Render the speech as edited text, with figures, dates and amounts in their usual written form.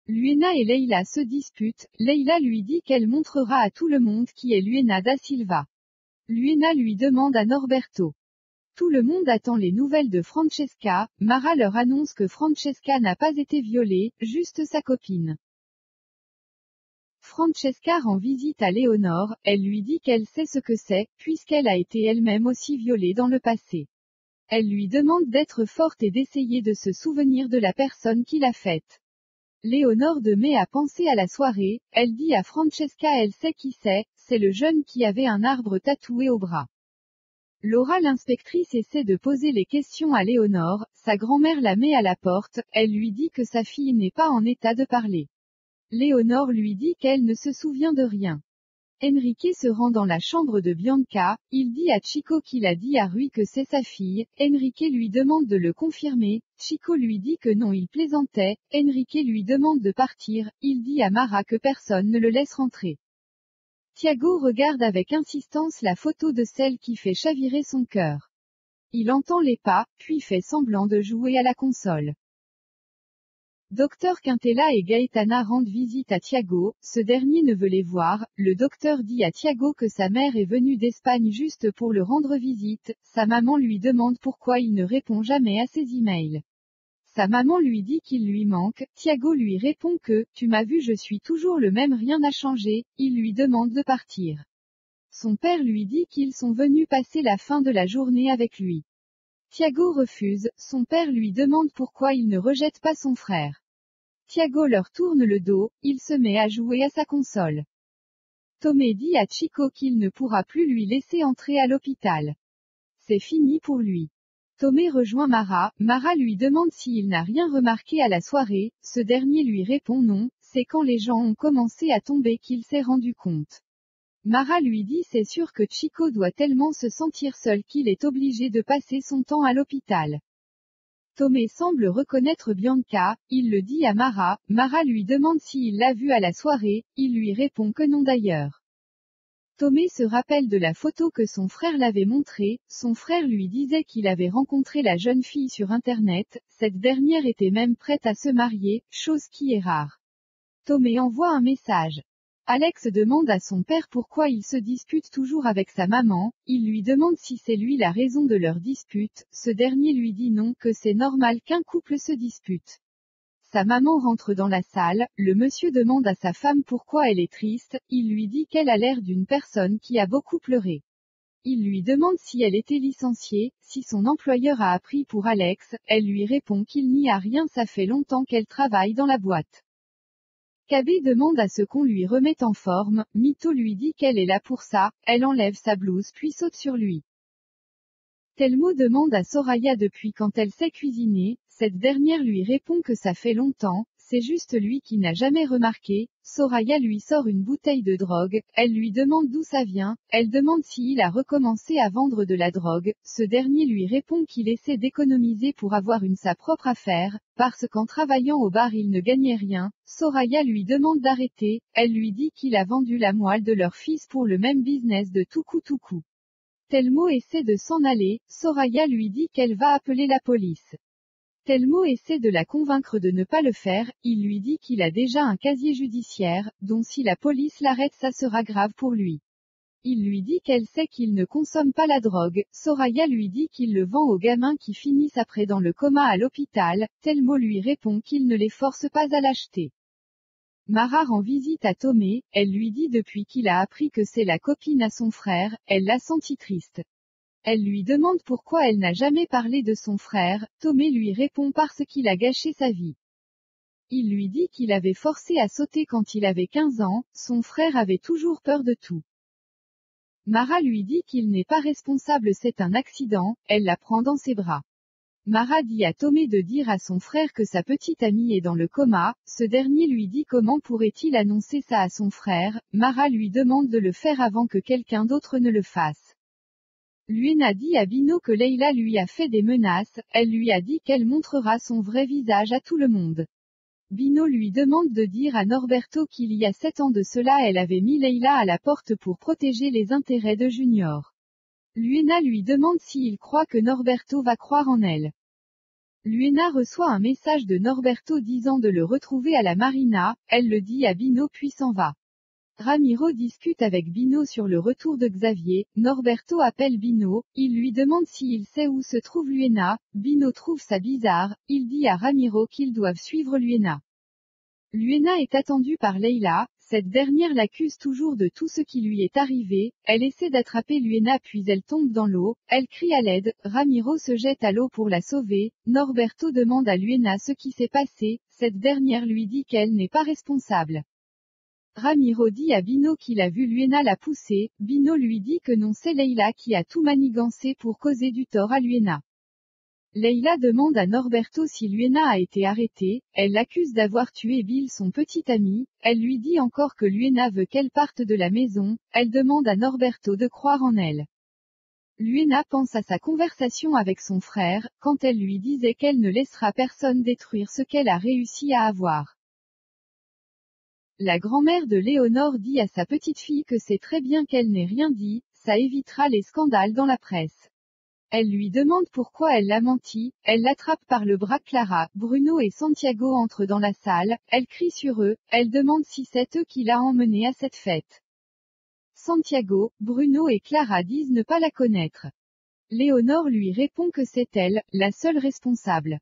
Luena et Leila se disputent, Leila lui dit qu'elle montrera à tout le monde qui est Luena da Silva. Luena lui demande à Norberto. Tout le monde attend les nouvelles de Francesca, Mara leur annonce que Francesca n'a pas été violée, juste sa copine. Francesca rend visite à Léonore, elle lui dit qu'elle sait ce que c'est, puisqu'elle a été elle-même aussi violée dans le passé. Elle lui demande d'être forte et d'essayer de se souvenir de la personne qui l'a faite. Léonore de met à penser à la soirée, elle dit à Francesca elle sait qui c'est le jeune qui avait un arbre tatoué au bras. Laura l'inspectrice essaie de poser les questions à Léonore, sa grand-mère la met à la porte, elle lui dit que sa fille n'est pas en état de parler. Léonore lui dit qu'elle ne se souvient de rien. Enrique se rend dans la chambre de Bianca, il dit à Chico qu'il a dit à Rui que c'est sa fille, Enrique lui demande de le confirmer, Chico lui dit que non il plaisantait, Enrique lui demande de partir, il dit à Mara que personne ne le laisse rentrer. Tiago regarde avec insistance la photo de celle qui fait chavirer son cœur. Il entend les pas, puis fait semblant de jouer à la console. Docteur Quintella et Gaetana rendent visite à Tiago, ce dernier ne veut les voir, le docteur dit à Tiago que sa mère est venue d'Espagne juste pour le rendre visite, sa maman lui demande pourquoi il ne répond jamais à ses emails. Sa maman lui dit qu'il lui manque, Tiago lui répond que, tu m'as vu je suis toujours le même rien n'a changé, il lui demande de partir. Son père lui dit qu'ils sont venus passer la fin de la journée avec lui. Tiago refuse, son père lui demande pourquoi il ne rejette pas son frère. Tiago leur tourne le dos, il se met à jouer à sa console. Tomé dit à Chico qu'il ne pourra plus lui laisser entrer à l'hôpital. C'est fini pour lui. Tomé rejoint Mara, Mara lui demande s'il n'a rien remarqué à la soirée, ce dernier lui répond non, c'est quand les gens ont commencé à tomber qu'il s'est rendu compte. Mara lui dit c'est sûr que Chico doit tellement se sentir seul qu'il est obligé de passer son temps à l'hôpital. Tomé semble reconnaître Bianca, il le dit à Mara, Mara lui demande s'il l'a vue à la soirée, il lui répond que non d'ailleurs. Tomé se rappelle de la photo que son frère l'avait montrée, son frère lui disait qu'il avait rencontré la jeune fille sur internet, cette dernière était même prête à se marier, chose qui est rare. Tomé envoie un message. Alex demande à son père pourquoi il se dispute toujours avec sa maman, il lui demande si c'est lui la raison de leur dispute, ce dernier lui dit non, que c'est normal qu'un couple se dispute. Sa maman rentre dans la salle, le monsieur demande à sa femme pourquoi elle est triste, il lui dit qu'elle a l'air d'une personne qui a beaucoup pleuré. Il lui demande si elle était licenciée, si son employeur a appris pour Alex, elle lui répond qu'il n'y a rien ça fait longtemps qu'elle travaille dans la boîte. Cabé demande à ce qu'on lui remette en forme, Mito lui dit qu'elle est là pour ça, elle enlève sa blouse puis saute sur lui. Telmo demande à Soraya depuis quand elle sait cuisiner, cette dernière lui répond que ça fait longtemps, c'est juste lui qui n'a jamais remarqué, Soraya lui sort une bouteille de drogue, elle lui demande d'où ça vient, elle demande s'il a recommencé à vendre de la drogue, ce dernier lui répond qu'il essaie d'économiser pour avoir sa propre affaire, parce qu'en travaillant au bar il ne gagnait rien, Soraya lui demande d'arrêter, elle lui dit qu'il a vendu la moelle de leur fils pour le même business de Tuku. Telmo essaie de s'en aller, Soraya lui dit qu'elle va appeler la police. Telmo essaie de la convaincre de ne pas le faire, il lui dit qu'il a déjà un casier judiciaire, dont si la police l'arrête ça sera grave pour lui. Il lui dit qu'elle sait qu'il ne consomme pas la drogue, Soraya lui dit qu'il le vend aux gamins qui finissent après dans le coma à l'hôpital, Telmo lui répond qu'il ne les force pas à l'acheter. Mara rend visite à Tomé, elle lui dit depuis qu'il a appris que c'est la copine à son frère, elle l'a senti triste. Elle lui demande pourquoi elle n'a jamais parlé de son frère, Tomé lui répond parce qu'il a gâché sa vie. Il lui dit qu'il avait forcé à sauter quand il avait 15 ans, son frère avait toujours peur de tout. Mara lui dit qu'il n'est pas responsable c'est un accident, elle la prend dans ses bras. Mara dit à Tomé de dire à son frère que sa petite amie est dans le coma, ce dernier lui dit comment pourrait-il annoncer ça à son frère, Mara lui demande de le faire avant que quelqu'un d'autre ne le fasse. Luena dit à Bino que Leila lui a fait des menaces, elle lui a dit qu'elle montrera son vrai visage à tout le monde. Bino lui demande de dire à Norberto qu'il y a 7 ans de cela elle avait mis Leila à la porte pour protéger les intérêts de Junior. Luena lui demande s'il croit que Norberto va croire en elle. Luena reçoit un message de Norberto disant de le retrouver à la marina, elle le dit à Bino puis s'en va. Ramiro discute avec Bino sur le retour de Xavier, Norberto appelle Bino, il lui demande s'il sait où se trouve Luena, Bino trouve ça bizarre, il dit à Ramiro qu'ils doivent suivre Luena. Luena est attendue par Leila, cette dernière l'accuse toujours de tout ce qui lui est arrivé, elle essaie d'attraper Luena puis elle tombe dans l'eau, elle crie à l'aide, Ramiro se jette à l'eau pour la sauver, Norberto demande à Luena ce qui s'est passé, cette dernière lui dit qu'elle n'est pas responsable. Ramiro dit à Bino qu'il a vu Luena la pousser, Bino lui dit que non c'est Leila qui a tout manigancé pour causer du tort à Luena. Leila demande à Norberto si Luena a été arrêtée, elle l'accuse d'avoir tué Bill son petit ami, elle lui dit encore que Luena veut qu'elle parte de la maison, elle demande à Norberto de croire en elle. Luena pense à sa conversation avec son frère, quand elle lui disait qu'elle ne laissera personne détruire ce qu'elle a réussi à avoir. La grand-mère de Léonore dit à sa petite-fille que c'est très bien qu'elle n'ait rien dit, ça évitera les scandales dans la presse. Elle lui demande pourquoi elle l'a menti, elle l'attrape par le bras. Clara, Bruno et Santiago entrent dans la salle, elle crie sur eux, elle demande si c'est eux qui l'a emmenée à cette fête. Santiago, Bruno et Clara disent ne pas la connaître. Léonore lui répond que c'est elle, la seule responsable.